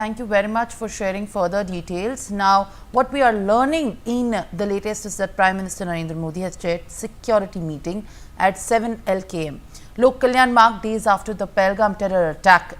Thank you very much for sharing further details. Now, what we are learning in the latest is that Prime Minister Narendra Modi has chaired security meeting at 7 LKM. Lok Kalyan marked days after the Pahalgam terror attack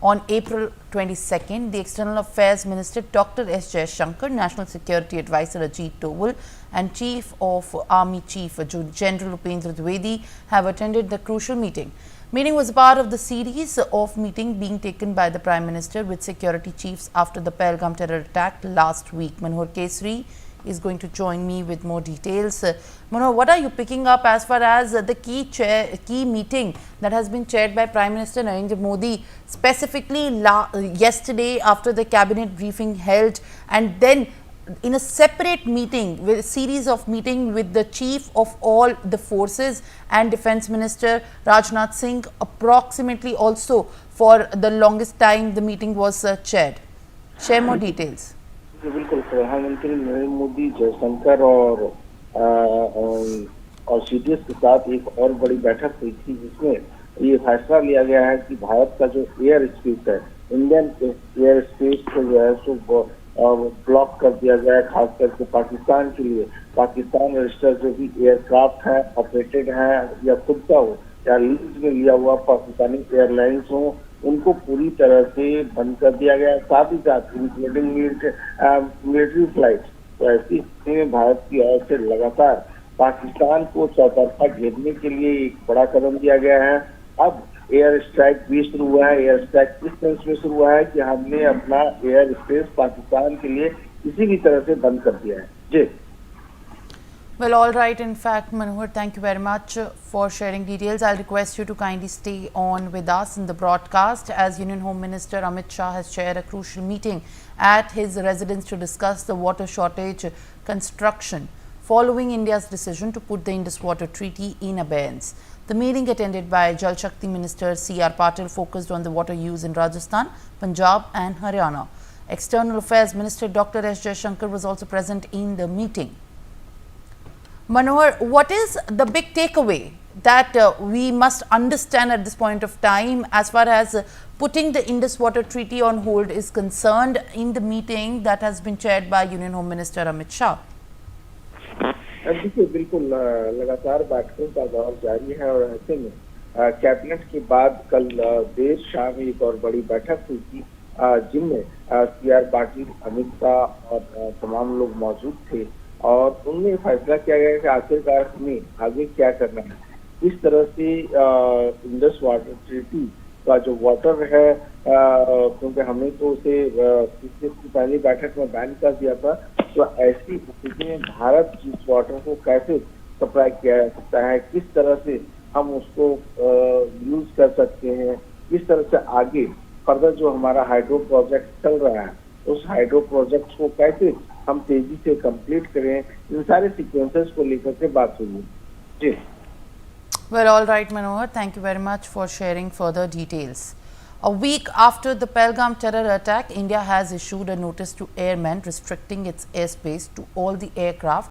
on April 22nd. The External Affairs Minister Dr. S. Jaishankar, National Security Advisor Ajit Doval and Chief of Army Chief General Upendra Dwivedi have attended the crucial meeting. Meeting was a part of the series of meetings being taken by the Prime Minister with security chiefs after the Pahalgam terror attack last week. Manohar Kesari is going to join me with more details. Manohar, what are you picking up as far as the key meeting that has been chaired by Prime Minister Narendra Modi, specifically yesterday after the cabinet briefing held, and then in a separate meeting, with a series of meetings with the chief of all the forces and Defence Minister Rajnath Singh, approximately also for the longest time the meeting was chaired. Share more details. बिल्कुल प्रधानमंत्री नरेंद्र मोदी जयशंकर और CDS के साथ एक और बड़ी बैठक हुई थी, जिसमें ये फैसला लिया गया है कि भारत का जो एयर स्पेस है, इंडियन एयर स्पेस को जो है सो ब्लॉक कर दिया गया है, खास करके पाकिस्तान के लिए। पाकिस्तान रजिस्टर जो भी एयरक्राफ्ट है, ऑपरेटेड है या खुद का हो या लीज में लिया हुआ पाकिस्तानी एयरलाइंस हो, उनको पूरी तरह से बंद कर दिया गया है, साथ ही साथ इंक्लूडिंग मिलिट्री फ्लाइट। तो ऐसी स्थिति में भारत की ओर से लगातार पाकिस्तान को चौतरफा घेरने के लिए एक बड़ा कदम दिया गया है। अब एयर स्ट्राइक भी शुरू हुआ है। एयर स्ट्राइक इस सेंस में शुरू हुआ है कि हमने अपना एयर स्पेस पाकिस्तान के लिए किसी भी तरह से बंद कर दिया है। जी। Well, all right. In fact, Manohar, thank you very much for sharing details. I'll request you to kindly stay on with us in the broadcast, as Union Home Minister Amit Shah has chaired a crucial meeting at his residence to discuss the water shortage construction following India's decision to put the Indus Water Treaty in abeyance. The meeting, attended by Jal Shakti Minister C.R. Patil, focused on the water use in Rajasthan, Punjab and Haryana. External Affairs Minister Dr. S. Jaishankar was also present in the meeting. Manohar, what is the big takeaway that we must understand at this point of time as far as putting the Indus Water Treaty on hold is concerned in the meeting that has been chaired by Union Home Minister Amit Shah? देखिए, बिल्कुल लगातार बैठकों का दौर जारी है और ऐसे में कैबिनेट के बाद कल देर शाम एक और बड़ी बैठक हुई थी, जिनमें C.R. पाटिल, अमित शाह और तमाम लोग मौजूद थे और उनमें फैसला किया गया कि आखिरकार हमें आगे क्या करना है। इस तरह से इंडस वाटर ट्रीटी का जो वाटर है, क्योंकि हमने तो उसे इससे पहली बैठक में बैन कर दिया था, तो ऐसी स्थिति में भारत इस वाटर को कैसे सप्लाई किया जा सकता है, किस तरह से हम उसको यूज कर सकते हैं, किस तरह से आगे फर्दर जो हमारा हाइड्रो प्रोजेक्ट चल रहा है उस हाइड्रो प्रोजेक्ट को कैसे हम तेजी से कंप्लीट करें, इन सारे सीक्वेंसेस को लेकर के बात हुई। जी। Well, all right, Manohar. Thank you very much for sharing further details. A week after the Pahalgam terror attack, India has issued a notice to airmen restricting its airspace to all the aircraft